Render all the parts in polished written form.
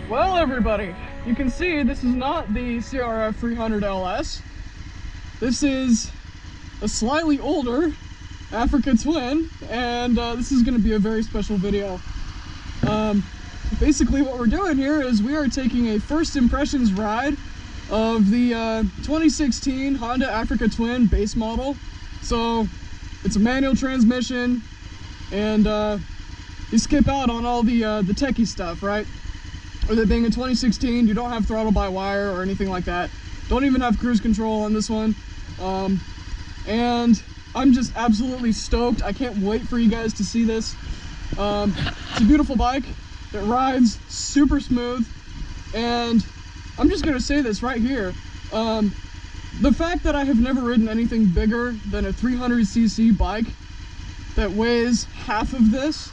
Well, everybody, you can see this is not the CRF 300 LS. This is a slightly older Africa Twin, and this is going to be a very special video. Basically what we're doing here is we are taking a first impressions ride of the 2016 Honda Africa Twin base model. So it's a manual transmission, and you skip out on all the techie stuff, right? With it being a 2016, you don't have throttle by wire or anything like that. Don't even have cruise control on this one. And I'm just absolutely stoked. I can't wait for you guys to see this. It's a beautiful bike. It rides super smooth. And I'm just gonna say this right here. The fact that I have never ridden anything bigger than a 300cc bike that weighs half of this,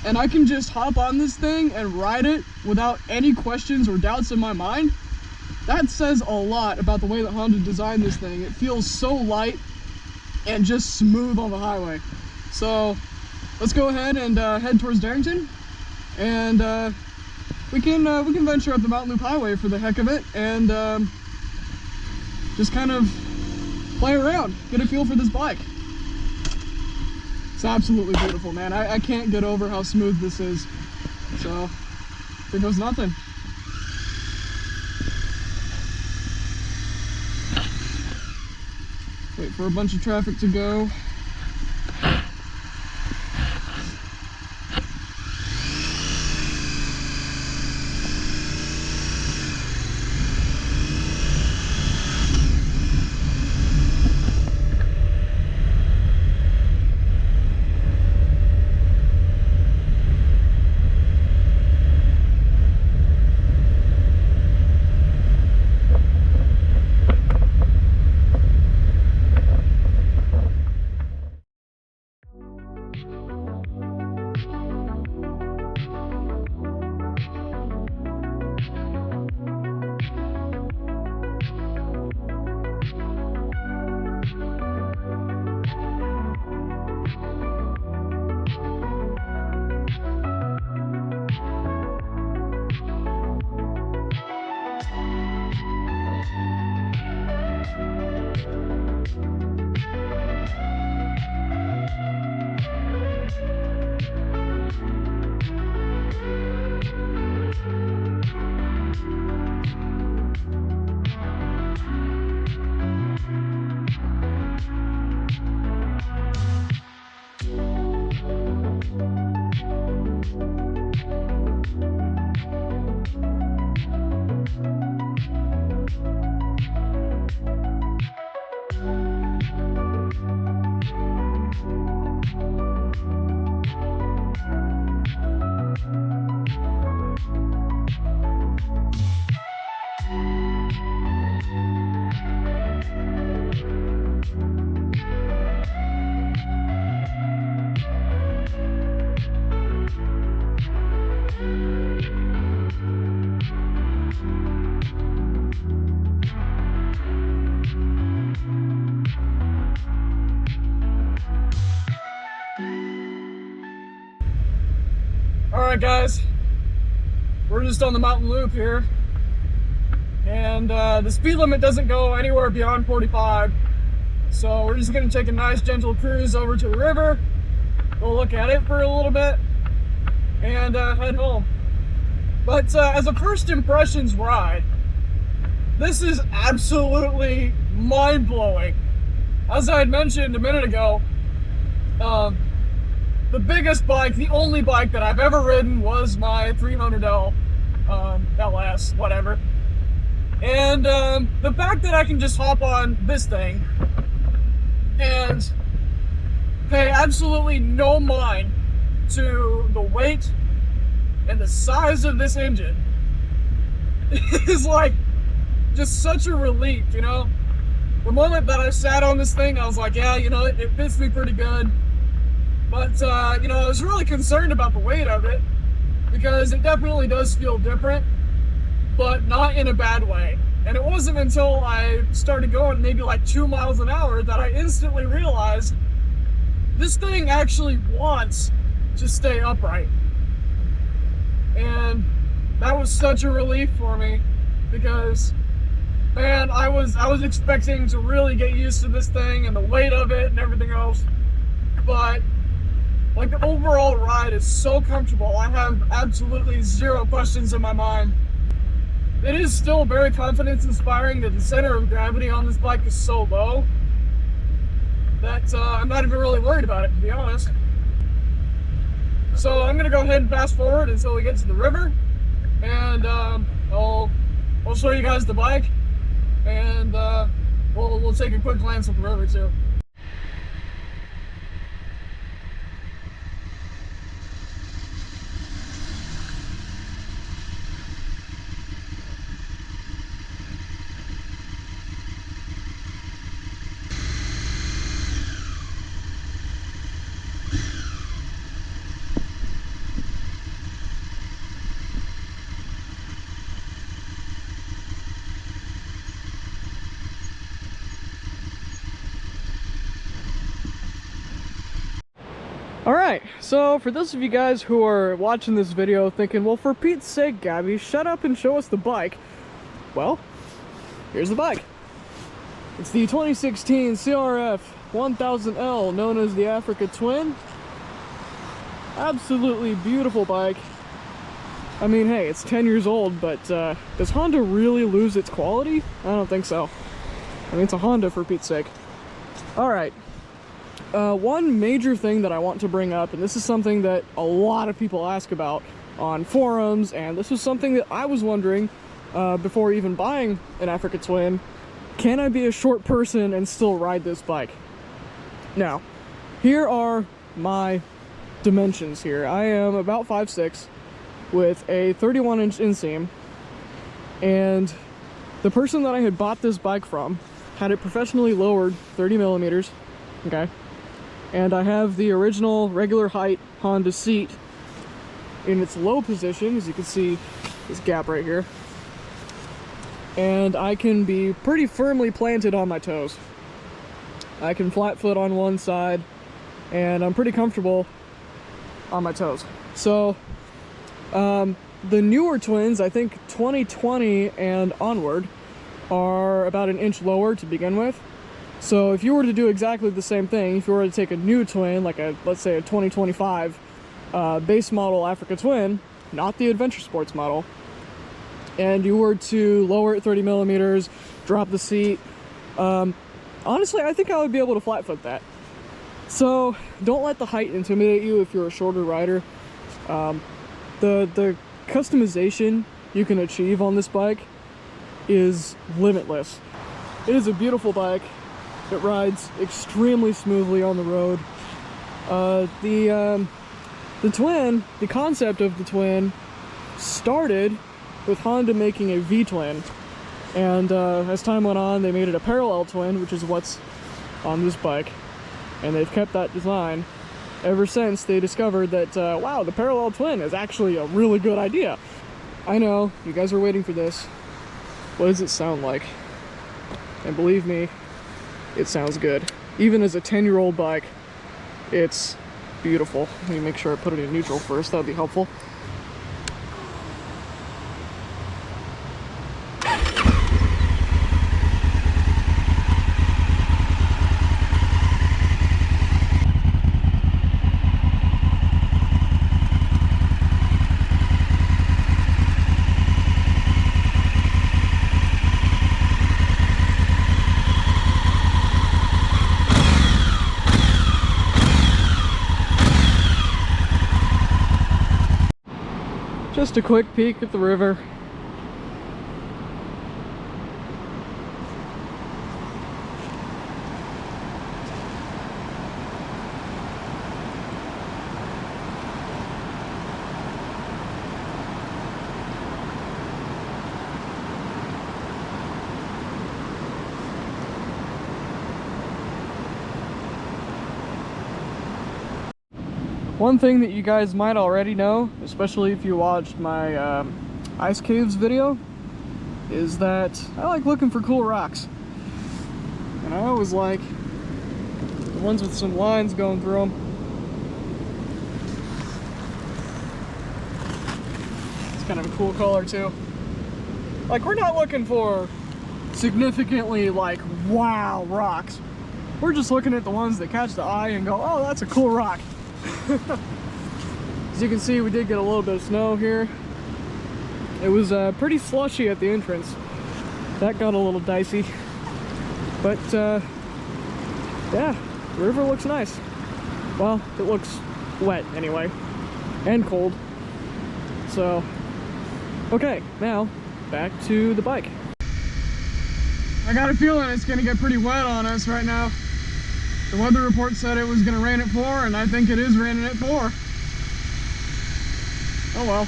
and I can just hop on this thing and ride it without any questions or doubts in my mind, that says a lot about the way that Honda designed this thing. It feels so light and just smooth on the highway. So let's go ahead and head towards Darrington, and we can venture up the Mountain Loop Highway for the heck of it, and just kind of play around, get a feel for this bike. It's absolutely beautiful, man. I can't get over how smooth this is. So here goes nothing. Wait for a bunch of traffic to go. Alright guys, we're just on the Mountain Loop here, and the speed limit doesn't go anywhere beyond 45, so we're just going to take a nice gentle cruise over to the river, go look at it for a little bit, and head home. But as a first impressions ride, this is absolutely mind-blowing. As I had mentioned a minute ago, the biggest bike, the only bike that I've ever ridden was my 300L LS, whatever. And the fact that I can just hop on this thing and pay absolutely no mind to the weight and the size of this engine is like just such a relief, you know? The moment that I sat on this thing, I was like, yeah, you know, it fits me pretty good. But, you know, I was really concerned about the weight of it, because it definitely does feel different, but not in a bad way. And it wasn't until I started going maybe like 2 miles an hour that I instantly realized this thing actually wants to stay upright. And that was such a relief for me, because man, I was expecting to really get used to this thing and the weight of it and everything else. But like, the overall ride is so comfortable. I have absolutely zero questions in my mind. It is still very confidence inspiring that the center of gravity on this bike is so low that I'm not even really worried about it, to be honest. So I'm gonna go ahead and fast forward until we get to the river, and I'll show you guys the bike, and we'll take a quick glance at the river too. Alright, so for those of you guys who are watching this video thinking, well, for Pete's sake, Gabby, shut up and show us the bike. Well, here's the bike. It's the 2016 CRF 1000L, known as the Africa Twin. Absolutely beautiful bike. I mean, hey, it's 10 years old, but does Honda really lose its quality? I don't think so. I mean, it's a Honda, for Pete's sake. Alright. One major thing that I want to bring up, and this is something that a lot of people ask about on forums, and this was something that I was wondering before even buying an Africa Twin: can I be a short person and still ride this bike? Now, here are my dimensions here. I am about 5'6", with a 31-inch inseam, and the person that I had bought this bike from had it professionally lowered 30 millimeters, okay? And I have the original regular height Honda seat in its low position, as you can see this gap right here. And I can be pretty firmly planted on my toes. I can flat foot on one side, and I'm pretty comfortable on my toes. So, the newer twins, I think 2020 and onward, are about an inch lower to begin with. So if you were to do exactly the same thing, if you were to take a new twin, like let's say a 2025 base model Africa Twin, not the Adventure Sports model, and you were to lower it 30 millimeters, drop the seat, honestly, I think I would be able to flat foot that. So don't let the height intimidate you if you're a shorter rider. The customization you can achieve on this bike is limitless. It is a beautiful bike. It rides extremely smoothly on the road. The twin, the concept of the twin, started with Honda making a V-twin, and as time went on, they made it a parallel twin, which is what's on this bike, and they've kept that design ever since they discovered that wow, the parallel twin is actually a really good idea. I know you guys are waiting for this. What does it sound like? And believe me, it sounds good. Even as a 10-year-old bike, it's beautiful. Let me make sure I put it in neutral first, that would be helpful. Just a quick peek at the river. One thing that you guys might already know, especially if you watched my ice caves video, is that I like looking for cool rocks. And I always like the ones with some lines going through them. It's kind of a cool color too. Like, we're not looking for significantly like wow rocks. We're just looking at the ones that catch the eye and go, oh, that's a cool rock. As you can see, we did get a little bit of snow here. It was pretty slushy at the entrance. That got a little dicey. But yeah, the river looks nice. Well, it looks wet anyway, and cold. So, okay, now back to the bike. I got a feeling it's gonna get pretty wet on us right now. The weather report said it was gonna rain at 4, and I think it is raining at 4. Oh well.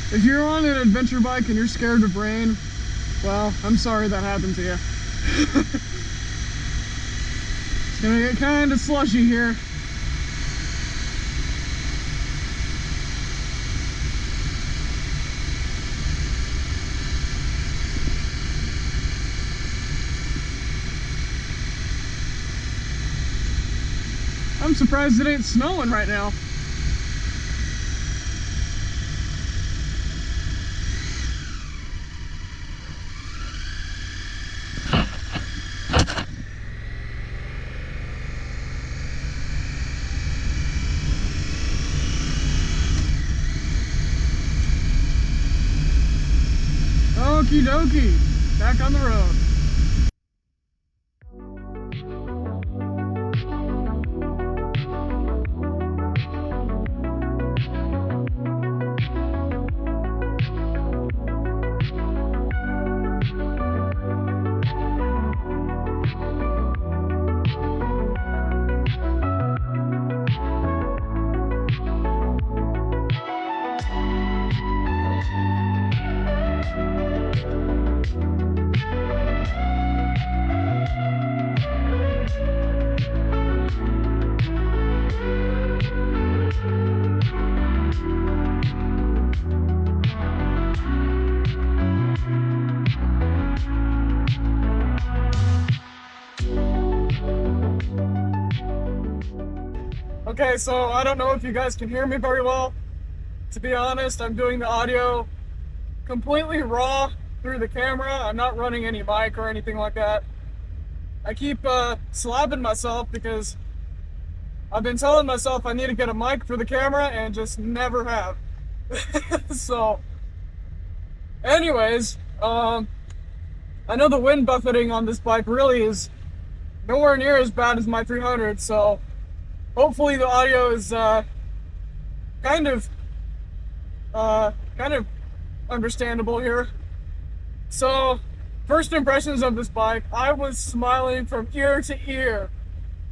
If you're on an adventure bike and you're scared of rain, well, I'm sorry that happened to you. It's gonna get kind of slushy here. I'm surprised it ain't snowing right now. Okie dokie, back on the road. Okay, so I don't know if you guys can hear me very well. To be honest, I'm doing the audio completely raw through the camera. I'm not running any mic or anything like that. I keep slapping myself because I've been telling myself I need to get a mic for the camera and just never have. So, anyways, I know the wind buffeting on this bike really is nowhere near as bad as my 300, so hopefully the audio is kind of understandable here. So, first impressions of this bike, I was smiling from ear to ear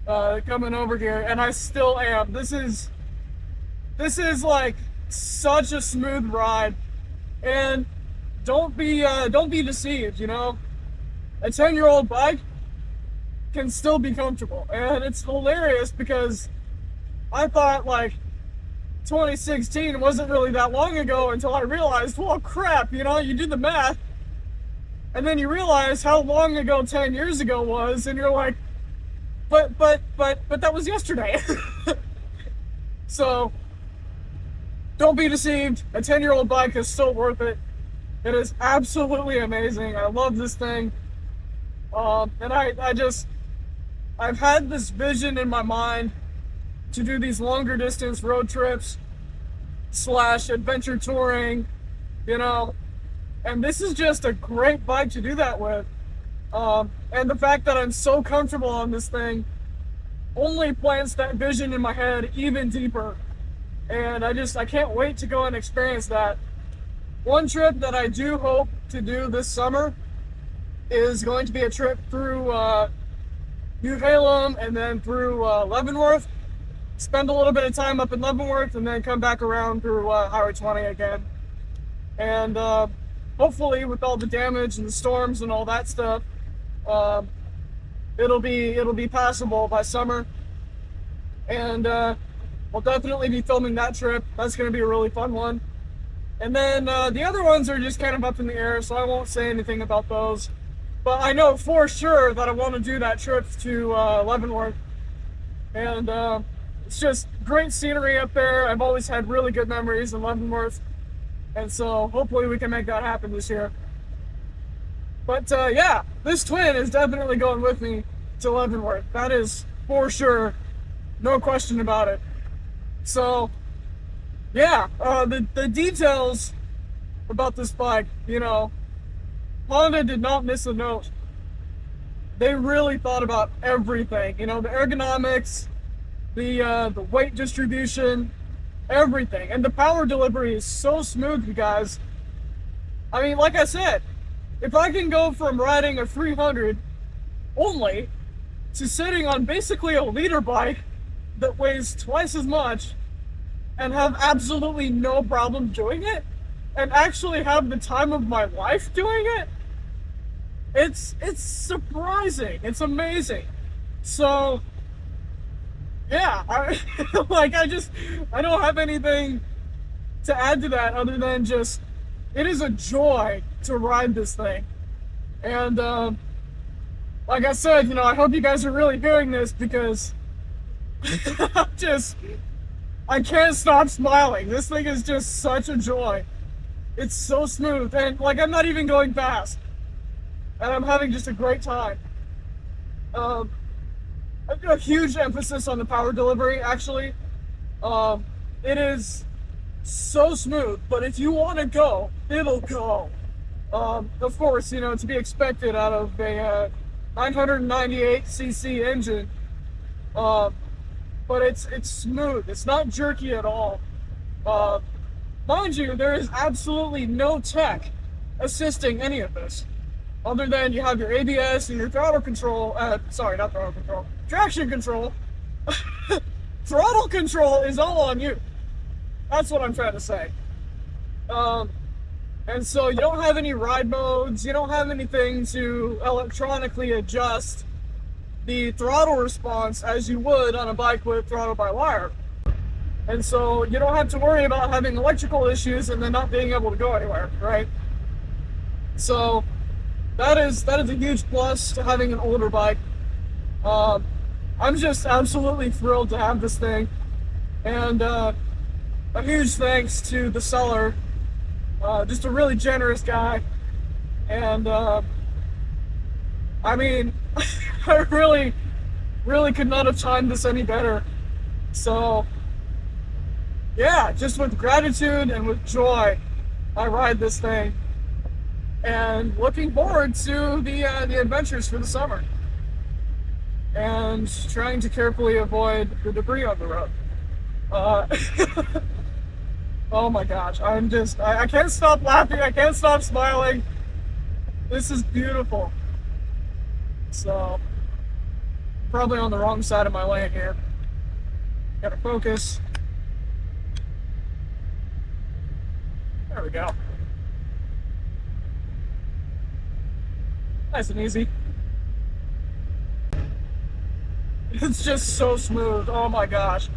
coming over here, and I still am. This is like such a smooth ride, and don't be deceived. You know, a 10-year-old bike can still be comfortable, and it's hilarious because I thought like 2016 wasn't really that long ago until I realized, well, crap, you know, you do the math and then you realize how long ago 10 years ago was, and you're like, but that was yesterday. So don't be deceived. A 10-year-old bike is still worth it. It is absolutely amazing. I love this thing. And I've had this vision in my mind to do these longer distance road trips / adventure touring, you know, and this is just a great bike to do that with. And the fact that I'm so comfortable on this thing only plants that vision in my head even deeper. And I can't wait to go and experience that. One trip that I do hope to do this summer is going to be a trip through New Halem and then through Leavenworth. Spend a little bit of time up in Leavenworth and then come back around through Highway 20 again. And hopefully with all the damage and the storms and all that stuff, it'll be passable by summer. And we'll definitely be filming that trip. That's going to be a really fun one. And then the other ones are just kind of up in the air, so I won't say anything about those. But I know for sure that I want to do that trip to Leavenworth. And it's just great scenery up there. I've always had really good memories in Leavenworth. And so hopefully we can make that happen this year. But yeah, this twin is definitely going with me to Leavenworth. That is for sure. No question about it. So yeah, the details about this bike, you know, Honda did not miss a note. They really thought about everything. You know, the ergonomics, the weight distribution, everything. And the power delivery is so smooth, you guys. I mean, like I said, if I can go from riding a 300 only to sitting on basically a liter bike that weighs twice as much and have absolutely no problem doing it, and actually have the time of my life doing it, it's surprising. It's amazing. So yeah, I don't have anything to add to that other than just it is a joy to ride this thing. And like I said, you know, I hope you guys are really hearing this because I can't stop smiling. This thing is just such a joy. It's so smooth, and like I'm not even going fast, and I'm having just a great time. I've got a huge emphasis on the power delivery, actually. It is so smooth, but if you want to go, it'll go. Of course, you know, to be expected out of a 998cc engine. But it's smooth. It's not jerky at all. Mind you, there is absolutely no tech assisting any of this, other than you have your ABS and your throttle control. Sorry, not throttle control. Traction control. Throttle control is all on you. That's what I'm trying to say. And so you don't have any ride modes. You don't have anything to electronically adjust the throttle response as you would on a bike with throttle by wire. And so you don't have to worry about having electrical issues and then not being able to go anywhere, right? So that is a huge plus to having an older bike. I'm just absolutely thrilled to have this thing. And a huge thanks to the seller, just a really generous guy. And I mean, I really could not have timed this any better. So yeah, just with gratitude and with joy, I ride this thing, and looking forward to the adventures for the summer, and trying to carefully avoid the debris on the road. Oh my gosh, I can't stop laughing, I can't stop smiling. This is beautiful. So, probably on the wrong side of my lane here. Gotta focus. There we go. Nice and easy. It's just so smooth. Oh my gosh.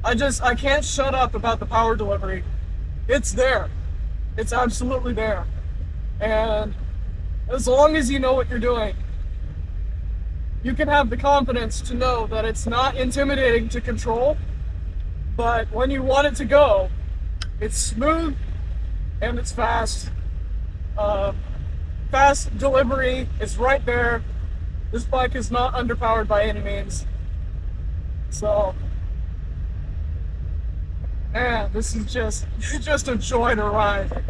I can't shut up about the power delivery. It's there. It's absolutely there. And as long as you know what you're doing, you can have the confidence to know that it's not intimidating to control, but when you want it to go, it's smooth and it's fast. Fast delivery is right there. This bike is not underpowered by any means. So, man, this is just a joy to ride.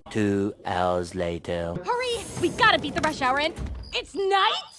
Two hours later. Hurry! We gotta beat the rush hour in. It's night!